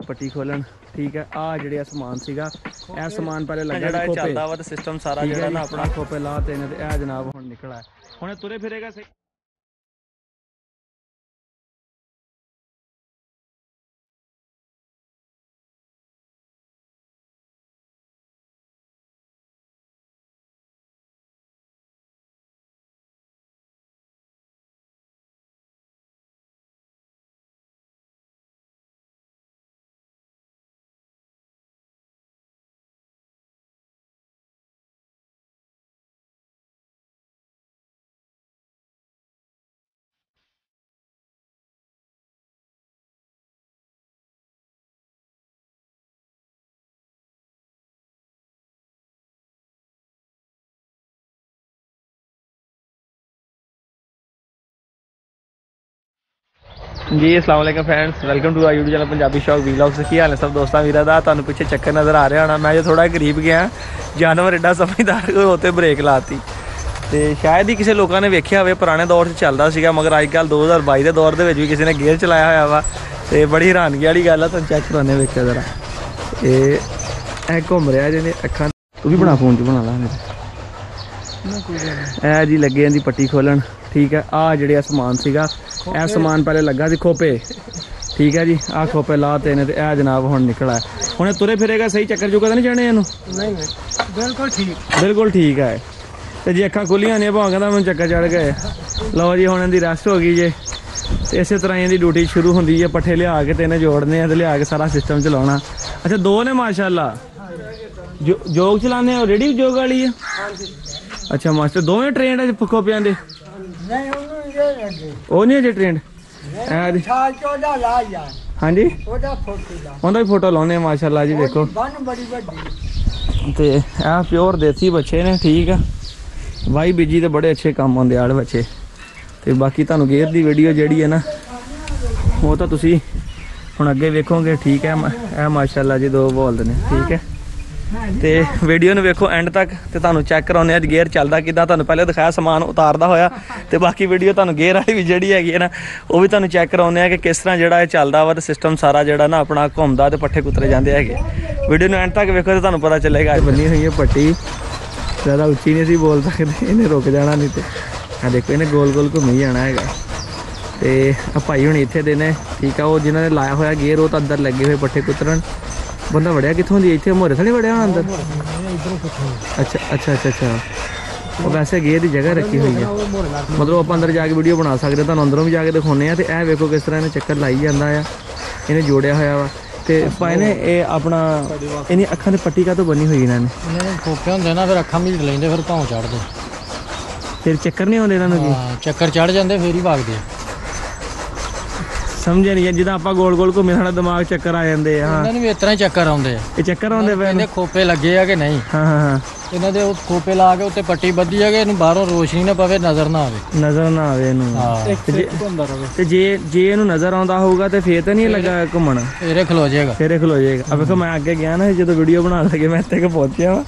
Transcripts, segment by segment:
पट्टी खोलन। ठीक है, आ जिहड़ा समान सीगा ए समान पहले लगा चलदा वा ते सिस्टम सारा जिहड़ा ना अपना खोपे लाते ने ते ए जनाब हुण निकला हुण तुरे फिरेगा सही। जी अस्सलाम वालेकुम friends, welcome to YouTube channel Punjabi शौक वीलॉग्स। की हाल है सब दोस्तों वीरा दा? तुहानू पिछे चक्कर नज़र आ रहा होना। मैं जो थोड़ा करीब गया जानवर एडा समझदार होते ब्रेक लाती तो शायद ही किसी लोगों ने वेख्या हो। पुराने दौर से चलता सीगा मगर अजकल 2022 के दौर के भी किसी ने गेयर चलाया हुआ वा तो बड़ी हैरानगी वाली गल है। तुम चेक कराने वेख्या जरा ये घूम रहा जिन्हें अखा तू भी बना फोन च बना ला मेरे जी लगे इनकी पट्टी खोलन। ठीक है, आ जिहड़ा समान सीगा ए समान पहले लगा सी खोपे। ठीक है जी, आ खोपे लाते ने ते ए जनाब हुण निकला हुण तुरे फिरेगा सही। चक्कर चुक्कर नहीं जाने इनू? नहीं बिल्कुल ठीक है। तो जी अखा खुलियां ने भाव कहता मैं चक्कर चढ़ गए। लो जी हुण इनकी रेस्ट हो गई जे ते इस तरह इनकी ड्यूटी शुरू होंदी है। पट्ठे लिया के ते इन्हें जोड़ने ते लिया के सारा सिस्टम चलाना। अच्छा दो ने माशाअल्लाह जोग चलाने हो? रेडी जोग वाली है? अच्छा मास्टर दोवें ट्रेंड है खोपियां दे? ਉਹ ਨਹੀਂ ਅਜੇ ਟ੍ਰੇਨਡ ਹਾਂਜੀ ਉਹਦਾ ਵੀ ਫੋਟੋ ਲਾਉਣੇ ਮਾਸ਼ਾਅੱਲਾ ਜੀ। ਦੇਖੋ ਤੇ ਇਹ ਪਿਓਰ ਦੇਸੀ ਬੱਚੇ ਨੇ। ਠੀਕ ਆ ਵਾਈ ਬੀਜੀ ਤੇ ਬੜੇ ਅੱਛੇ ਕੰਮ ਆਉਂਦੇ ਆੜ ਬੱਚੇ। ਤੇ ਬਾਕੀ ਤੁਹਾਨੂੰ ਗੇਅਰ ਦੀ ਵੀਡੀਓ ਜਿਹੜੀ ਹੈ ਨਾ ਉਹ ਤਾਂ ਤੁਸੀਂ ਹੁਣ ਅੱਗੇ ਵੇਖੋਗੇ। ਠੀਕ ਹੈ, ਇਹ ਮਾਸ਼ਾਅੱਲਾ ਜੀ ਦੋ ਬੋਲਦੇ ਨੇ। ਠੀਕ ਹੈ ਤੇ ਵੀਡੀਓ ਨੂੰ ਵੇਖੋ ਐਂਡ ਤੱਕ ਤੇ ਤੁਹਾਨੂੰ ਚੈੱਕ ਕਰਾਉਂਦੇ ਅੱਜ ਗੇਅਰ ਚੱਲਦਾ ਕਿੱਦਾਂ। ਤੁਹਾਨੂੰ ਪਹਿਲੇ ਦਿਖਾਇਆ ਸਮਾਨ ਉਤਾਰਦਾ ਹੋਇਆ ਤੇ ਬਾਕੀ ਵੀਡੀਓ ਤੁਹਾਨੂੰ ਗੇਅਰ ਵਾਲੀ ਵੀ ਜਿਹੜੀ ਹੈਗੀ ਹੈ ਨਾ ਉਹ ਵੀ ਤੁਹਾਨੂੰ ਚੈੱਕ ਕਰਾਉਂਦੇ ਆ ਕਿ ਕਿਸ ਤਰ੍ਹਾਂ ਜਿਹੜਾ ਇਹ ਚੱਲਦਾ ਵਾ ਤੇ ਸਿਸਟਮ ਸਾਰਾ ਜਿਹੜਾ ਨਾ ਆਪਣਾ ਘੁੰਮਦਾ ਤੇ ਪੱਠੇ ਕੁਤਰੇ ਜਾਂਦੇ ਹੈਗੇ। ਵੀਡੀਓ ਨੂੰ ਐਂਡ ਤੱਕ ਵੇਖੋ ਤੇ ਤੁਹਾਨੂੰ ਪਤਾ ਚੱਲੇਗਾ। ਬੰਨੀ ਹੋਈ ਹੈ ਪੱਟੀ, ਜ਼ਿਆਦਾ ਉੱਚੀ ਨਹੀਂ ਸੀ ਬੋਲ ਸਕਦੇ, ਇਹਨੇ ਰੁਕ ਜਾਣਾ ਨਹੀਂ ਤੇ ਆ ਦੇਖੋ ਇਹਨੇ ਗੋਲ ਗੋਲ ਘੁੰਮੀ ਜਾਣਾ ਹੈਗਾ। ਤੇ ਆ ਭਾਈ ਹੁਣ ਇੱਥੇ ਦੇ ਨੇ। ਠੀਕ ਆ, ਉਹ ਜਿਨ੍ਹਾਂ ਨੇ ਲਾਇਆ ਹੋਇਆ ਗੇਅਰ ਉਹ ਤਾਂ ਅੰਦਰ ਲੱਗੇ ਹੋਏ ਪੱਠੇ ਕੁਤਰਨ। ਬੰਦਾ ਵੜਿਆ ਕਿੱਥੋਂ ਦੀ? ਇੱਥੇ ਮੋਰੇ ਥਾਣੀ ਵੜਿਆ ਅੰਦਰ? ਅੱਛਾ ਅੱਛਾ ਅੱਛਾ ਅੱਛਾ, ਉਹ ਵੈਸੇ ਗੇਅਰ ਦੀ ਜਗ੍ਹਾ ਰੱਖੀ ਹੋਈ ਹੈ ਮਤਲਬ ਆਪਾਂ ਅੰਦਰ ਜਾ ਕੇ ਵੀਡੀਓ ਬਣਾ ਸਕਦੇ। ਤੁਹਾਨੂੰ ਅੰਦਰੋਂ ਵੀ ਜਾ ਕੇ ਦਿਖਾਉਂਦੇ ਆ। ਤੇ ਇਹ ਵੇਖੋ ਕਿਸ ਤਰ੍ਹਾਂ ਇਹਨੇ ਚੱਕਰ ਲਾਈ ਜਾਂਦਾ ਆ। ਇਹਨੇ ਜੋੜਿਆ ਹੋਇਆ ਵਾ ਤੇ ਭਾਈ ਨੇ ਇਹ ਆਪਣਾ ਇਹਨੀ ਅੱਖਾਂ ਤੇ ਪੱਟੀ ਕਾਹਤੋਂ ਬੰਨੀ ਹੋਈ ਇਹਨਾਂ ਨੇ? ਖੋਪੇ ਹੁੰਦੇ ਨਾ ਫਿਰ ਅੱਖਾਂ ਮੀਟ ਲੈਂਦੇ ਫਿਰ ਭੌਂ ਚੜਦੇ। ਫਿਰ ਚੱਕਰ ਨਹੀਂ ਆਉਂਦੇ ਇਹਨਾਂ ਨੂੰ? ਕੀ ਚੱਕਰ ਚੜ ਜਾਂਦੇ ਫਿਰ ਹੀ ਵਗਦੇ। ਸਮਝਿਆ ਨਹੀਂ ਜਿੱਦਾਂ ਆਪਾਂ ਗੋਲ ਗੋਲ ਘੁੰਮੇ ਸਾਡਾ ਦਿਮਾਗ ਚੱਕਰ ਆ ਜਾਂਦੇ ਆ। ਇਹਨਾਂ ਨੂੰ ਵੀ ਇਸ ਤਰ੍ਹਾਂ ਹੀ ਚੱਕਰ ਆਉਂਦੇ ਆ। ਇਹ ਚੱਕਰ ਆਉਂਦੇ ਪਏ ਨੇ? ਖੋਪੇ ਲੱਗੇ ਆ ਕਿ ਨਹੀਂ? ਹਾਂ ਹਾਂ ਹਾਂ, ਇਹਨਾਂ ਦੇ ਖੋਪੇ ਲਾ ਕੇ ਉੱਤੇ ਪੱਟੀ ਬੱਧੀ ਆ ਕਿ ਇਹਨੂੰ ਬਾਹਰੋਂ ਰੋਸ਼ਨੀ ਨਾ ਪਵੇ, ਨਜ਼ਰ ਨਾ ਆਵੇ। ਨਜ਼ਰ ਨਾ ਆਵੇ ਇਹਨੂੰ। ਤੇ ਜੇ ਇਹਨੂੰ ਨਜ਼ਰ ਆਉਂਦਾ ਹੋਊਗਾ ਤੇ ਫੇਰ ਤਾਂ ਨਹੀਂ ਲੱਗਾ ਘੁੰਮਣ? ਫੇਰੇ ਖਲੋ ਜਾਏਗਾ। ਆ ਵੇਖੋ ਮੈਂ ਅੱਗੇ ਗਿਆ ਨਾ ਜਦੋਂ ਵੀਡੀਓ ਬਣਾ ਲੱਗੇ ਮੈਂ ਇੱਥੇ ਪਹੁੰਚਿਆ ਵਾ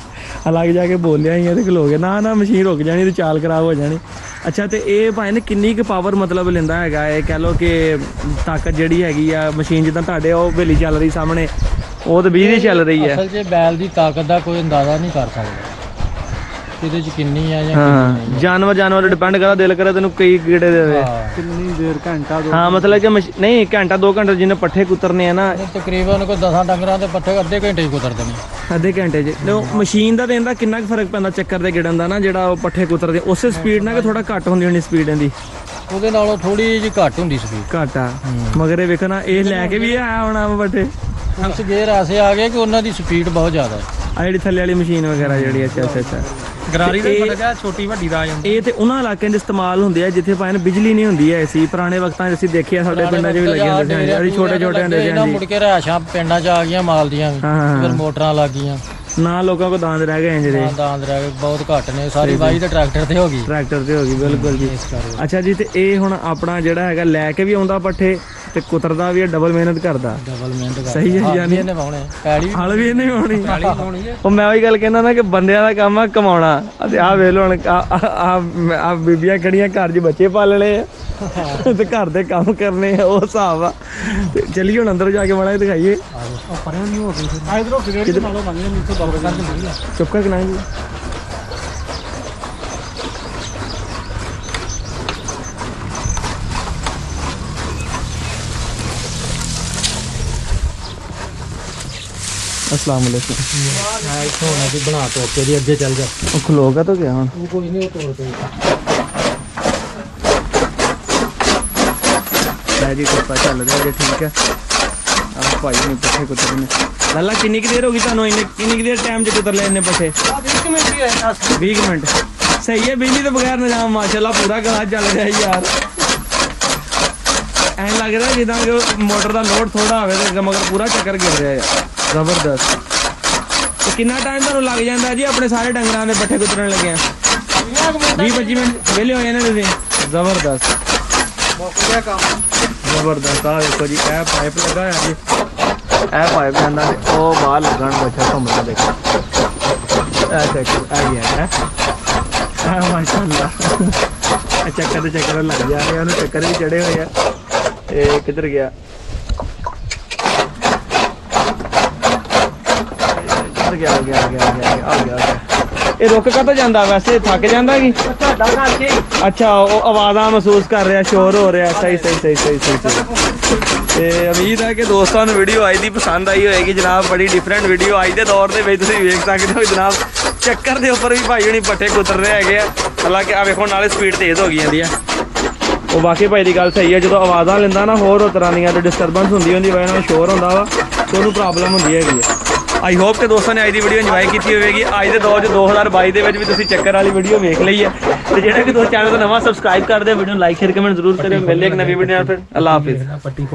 ਅਲੱਗ ਜਾ ਕੇ ਬੋਲਿਆ ਹੀ ਤੇ ਖਲੋ ਗਿਆ। ਨਾ ਮਸ਼ੀਨ ਰੁਕ ਜਾਣੀ ਤੇ ਚਾਲ ਖਰਾਬ ਹੋ ਜਾਣੀ। ਅੱਛਾ ਤੇ ਇਹ ਭਾਈ ਨੇ ਕਿੰਨੀ ਕੁ ਪਾਵਰ ਮਤਲਬ ਲੈਂਦਾ ਹੈਗਾ? ਇਹ ਕਹਿ ਲਓ ਕਿ ਤਾਕਤ ਜਿਹੜੀ ਹੈਗੀ ਆ ਮਸ਼ੀਨ ਜਿੱਦਾਂ ਤੁਹਾਡੇ ਉਹ ਹਵੇਲੀ ਚੱਲ ਰਹੀ ਸਾਹਮਣੇ ਉਹ ਤਾਂ 20 ਦੀ ਚੱਲ ਰਹੀ ਹੈ। ਅਸਲ 'ਚ ਬੈਲ ਦੀ ਤਾਕਤ ਦਾ ਕੋਈ ਅੰਦਾਜ਼ਾ ਨਹੀਂ ਕਰ ਸਕਦਾ ਇਹਦੇ 'ਚ ਕਿੰਨੀ ਆ ਜਾਂ ਹਾਂ। ਜਾਨਵਰ ਡਿਪੈਂਡ ਕਰਦਾ ਦਿਲ ਕਰੇ ਤੈਨੂੰ ਕਈ ਕੀੜੇ ਦੇ ਕਿੰਨੀ ਦੇਰ ਘੰਟਾ ਦੋ। ਹਾਂ ਮਤਲਬ ਕਿ ਨਹੀਂ ਘੰਟਾ 2 ਘੰਟੇ ਜਿੰਨੇ ਪੱਠੇ ਕੁਤਰਨੇ ਆ ਨਾ ਤਕਰੀਬਨ ਕੋਈ 10 ਡੰਗਰਾਂ ਦੇ ਪੱਠੇ ਅੱਧੇ ਘੰਟੇ 'ਚ ਕੁਤਰ ਦੇਣੇ। ਅੱਧੇ ਘੰਟੇ 'ਚ ਮਸ਼ੀਨ ਦਾ ਦੇਣ ਦਾ ਕਿੰਨਾ ਕੁ ਫਰਕ ਪੈਂਦਾ ਚੱਕਰ ਦੇ ਗਿੜਨ ਦਾ ਨਾ ਜਿਹੜਾ ਉਹ ਪੱਠੇ ਕੁਤਰਦੇ ਉਸੇ ਸਪੀਡ ਨਾਲ ਕਿ ਥੋੜਾ ਘੱਟ ਹੁੰਦੀ ਹੋਣੀ ਸਪੀਡ ਇਹਦੀ? ਉਹਦੇ ਨਾਲੋਂ ਥੋੜੀ ਜਿਹੀ ਘੱਟ ਹੁੰਦੀ ਸਪੀਡ। ਘੱਟ ਆ ਮਗਰ ਇਹ ਵੇਖੋ ਨਾ ਇਹ ਲੈ ਕੇ ਵੀ ਆਇਆ ਹੋਣਾ ਪੱਠੇ। ਉਸ ਗੇਅਰ ਐਸੇ ਆ ਗਏ ਕਿ ਉਹਨਾਂ ਦੀ ਸਪੀਡ ਬਹੁਤ ਜ਼ਿਆਦਾ ਹੈ। ਆ ਜਿਹੜੀ ਥੱਲੇ ਵਾਲੀ ਮਸ਼ੀਨ ਵਗੈਰਾ ਜਿਹੜੀ ਅੱਛਾ ਗਰਾਰੀ ਦਾ ਫਰਕ ਹੈ, ਛੋਟੀ ਵੱਡੀ ਦਾ ਆ ਜਾਂਦਾ। ਇਹ ਤੇ ਉਹਨਾਂ ਇਲਾਕਿਆਂ 'ਚ ਇਸਤੇਮਾਲ ਹੁੰਦੇ ਆ ਜਿੱਥੇ ਭਾਵੇਂ ਬਿਜਲੀ ਨਹੀਂ ਹੁੰਦੀ ਐ। ਸੀ ਪੁਰਾਣੇ ਵਕਤਾਂ 'ਚ ਅਸੀਂ ਦੇਖਿਆ ਸਾਡੇ ਪਿੰਡਾਂ 'ਚ ਵੀ ਲੱਗੇ ਹੁੰਦੇ ਸੀ ਜਿਹੜੀ ਛੋਟੇ ਹੁੰਦੇ ਸੀ। ਮੁੜ ਕੇ ਰਿਹਾਇਸ਼ਾਂ ਪਿੰਡਾਂ 'ਚ ਆ ਗਈਆਂ ਮਾਲ ਦੀਆਂ ਵੀ, ਫਿਰ ਮੋਟਰਾਂ ਲੱਗ ਗਈਆਂ ਨਾ ਲੋਕਾਂ ਕੋਲ ਦਾੰਦ ਰਹਿ ਗਏ ਜਿਹੜੇ ਦਾੰਦ ਰਹਿ ਗਏ ਬਹੁਤ ਘੱਟ ਨੇ। ਸਾਰੀ ਵਾਹੀ ਤਾਂ ਟਰੈਕਟਰ ਤੇ ਹੋ ਗਈ ਬਿਲਕੁਲ ਜੀ। ਅੱਛਾ ਜੀ ਤੇ ਇਹ ਹੁਣ ਆਪਣਾ ਜਿਹੜਾ ਹੈਗਾ ਲੈ ਕੇ ਵੀ ਆਉਂਦਾ ਪੱਠੇ ਤੇ ਕੁਤਰਦਾ ਵੀ ਹੈ, ਡਬਲ ਮਿਹਨਤ ਕਰਦਾ। ਡਬਲ ਮਿਹਨਤ ਕਰ ਸਹੀ ਹੈ ਯਾਨੀ ਇਹਨੇ ਪਾਉਣੇ ਪੈਲੀ ਹਲ ਵੀ ਇਹਨੇ ਹੋਣੀ। ਪਾਉਣੀ ਹੈ। ਉਹ ਮੈਂ ਉਹੀ ਗੱਲ ਕਹਿੰਦਾ ਨਾ ਕਿ ਬੰਦਿਆਂ ਦਾ ਕੰਮ ਆ ਕਮਾਉਣਾ। ਅਤੇ ਆਹ ਵੇਖ ਲਓ ਹੁਣ ਆ ਬੀਬੀਆਂ ਕਿਹੜੀਆਂ ਘਰ 'ਚ ਬੱਚੇ ਪਾਲਣੇ ਆ ਤੇ ਘਰ ਦੇ ਕੰਮ ਕਰਨੇ ਆ, ਉਹ ਹਿਸਾਬ ਆ। ਤੇ ਚੱਲੀਏ ਹੁਣ ਅੰਦਰ ਜਾ ਕੇ ਮਾੜਾ ਜਿਹਾ ਦਿਖਾਈਏ। ਉਹ ਪਰੇ ਨਹੀਂ ਹੋ ਗਈ ਆ ਇਧਰੋਂ ਕਿਹੜੇ ਨਾਲੋਂ ਮੰਗਦੇ ਨੀਚੇ ਦਰਦ ਕਰਕੇ ਮਿਲ ਗਿਆ। ਚੁੱਪ ਕਰਕੇ ਨਾ ਜੀ। अस्सलाम वालेकुम। ਮੈਂ ਇੱਥੋਂ ਹੋਣਾ ਸੀ ਬਣਾ ਤੋੜ ਕੇ ਦੀ ਅੱਗੇ ਚੱਲ ਜਾ। ਉਹ ਖਲੋਗਾ ਤਾਂ ਗਿਆ ਹੁਣ। ਉਹ ਕੋਈ ਨਹੀਂ, ਉਹ ਤੋੜ ਦੇ। ਲੈ ਜੀ ਕੁੱਤਾ ਚੱਲ ਰਿਹਾ ਜੀ, ਠੀਕ ਹੈ। ਆਹ ਭਾਈ ਨੇ ਪੱਠੇ ਕੁੱਤਰ ਨੇ। ਲੱਲਾ ਕਿੰਨੀ ਕੁ ਦੇਰ ਹੋ ਗਈ ਤੁਹਾਨੂੰ? ਕਿੰਨੀ ਕੁ ਦੇਰ ਟਾਈਮ 'ਚ ਕੁੱਤਰ ਲਿਆ ਇੰਨੇ ਪੱਠੇ? 20 ਮਿੰਟ ਹੀ ਹੋਏ। 20 ਮਿੰਟ ਸਹੀ ਹੈ। ਬਿਜਲੀ ਤੋਂ ਬਗੈਰ ਨਿਜ਼ਾਮ ਮਾਸ਼ਾਅੱਲਾ ਪੂਰਾ ਗਲਾ ਚੱਲ ਰਿਹਾ ਯਾਰ। ਐਂ ਲੱਗ ਰਿਹਾ ਜਿੱਦਾਂ ਕਿ ਮੋਟਰ ਦਾ ਲੋਡ ਥੋੜਾ ਹੋਵੇ ਤੇ ਮਗਰ ਪੂਰਾ ਚੱਕਰ ਗਿਰ ਰਿਹਾ ਯਾਰ, ਜ਼ਬਰਦਸਤ। ਤੇ ਕਿੰਨਾ ਟਾਈਮ ਤੁਹਾਨੂੰ ਲੱਗ ਜਾਂਦਾ ਜੀ ਆਪਣੇ ਸਾਰੇ ਡੰਗਰਾਂ ਦੇ ਪੱਠੇ ਕੁੱਤਰਨ ਲੱਗਿਆ? 20-25 ਮਿੰਟ ਵਿਹਲੇ ਹੋ ਜਾਂਦੇ ਤੁਸੀਂ। ਜ਼ਬਰਦਸਤ ਜ਼ਬਰਦਸਤ। ਆ ਦੇਖੋ ਜੀ, ਇਹ ਪਾਈਪ ਲੱਗਾ ਹੋਇਆ ਜੀ, ਇਹ ਪਾਈਪ ਜਾਂਦਾ ਤੇ ਉਹ ਬਾਹਰ ਲੱਗਣ ਬੱਚਾ ਘੁੰਮਦਾ ਦੇਖੋ। ਇਹ ਦੇਖੋ ਆ ਗਿਆ ਹੈ ਮਾਸ਼ਾਅੱਲਾ। ਚੱਕਰ ਤੇ ਚੱਕਰ ਲੱਗ ਜਾ ਰਹੇ, ਉਹਨੂੰ ਚੱਕਰ ਵੀ ਚੜੇ ਹੋਏ ਆ। ਇਹ ਕਿੱਧਰ ਗਿਆ? ਗਿਆ। ਇਹ ਰੁਕ ਕਦੋਂ ਜਾਂਦਾ? ਵੈਸੇ ਥੱਕ ਜਾਂਦਾ ਕੀ? ਅੱਛਾ, ਉਹ ਆਵਾਜ਼ਾਂ ਮਹਿਸੂਸ ਕਰ ਰਿਹਾ, ਸ਼ੋਰ ਹੋ ਰਿਹਾ। ਸਹੀ। ਤੇ ਉਮੀਦ ਹੈ ਕਿ ਦੋਸਤਾਂ ਨੂੰ ਵੀਡੀਓ ਅੱਜ ਦੀ ਪਸੰਦ ਆਈ ਹੋਏਗੀ ਜਨਾਬ। ਬੜੀ ਡਿਫਰੈਂਟ ਵੀਡੀਓ ਅੱਜ ਦੇ ਦੌਰ ਦੇ ਵਿੱਚ ਤੁਸੀਂ ਵੇਖ ਸਕਦੇ ਹੋ ਜਨਾਬ। ਚੱਕਰ ਦੇ ਉੱਪਰ ਵੀ ਭਾਈ ਹੁਣੀ ਪੱਠੇ ਕੁਤਰ ਰਹੇ ਹੈਗੇ ਆ। ਹਾਲਾਂਕਿ ਆ ਵੇਖੋ ਨਾਲੇ ਸਪੀਡ ਤੇਜ਼ ਹੋ ਗਈ ਜਾਂਦੀ ਆ। ਉਹ ਵਾਕਈ ਭਾਈ ਦੀ ਗੱਲ ਸਹੀ ਹੈ। ਜਦੋਂ ਆਵਾਜ਼ਾਂ ਲੈਂਦਾ ਨਾ ਹੋਰ ਤਰ੍ਹਾਂ ਦੀਆਂ ਤੇ ਡਿਸਟਰਬੈਂਸ ਹੁੰਦੀ ਵਜ੍ਹਾ ਨਾਲ ਸ਼ੋਰ ਹੁੰਦਾ ਵਾ, ਤੇ ਉਹਨੂੰ ਪ੍ਰੋਬਲਮ ਹੁੰਦੀ ਹੈਗੀ ਆ। ਆਈ ਹੋਪ ਕਿ ਦੋਸਤਾਂ ਨੇ ਅੱਜ ਦੀ ਵੀਡੀਓ ਇੰਜੋਏ ਕੀਤੀ ਹੋਵੇਗੀ। ਅੱਜ ਦੇ ਦੌਰ 'ਚ 2022 ਦੇ ਵਿੱਚ ਵੀ ਤੁਸੀਂ ਚੱਕਰ ਵਾਲੀ ਵੀਡੀਓ ਵੇਖ ਲਈ ਹੈ। ਤੇ ਜਿਹੜਾ ਕਿ ਦੋਸਤ ਚੈਨਲ ਤੋਂ ਨਵਾਂ ਸਬਸਕ੍ਰਾਈਬ ਕਰਦੇ, ਵੀਡੀਓ ਨੂੰ ਲਾਈਕ ਸ਼ੇਅਰ ਕਮੈਂਟ ਜ਼ਰੂਰ ਕਰਿਓ। ਮਿਲਦੇ ਇੱਕ ਨਵੀਂ ਵੀਡੀਓ ਨਾਲ। ਫਿਰ ਅੱਲਾ ਹਾਫਿਜ਼। ਪੱਟੀ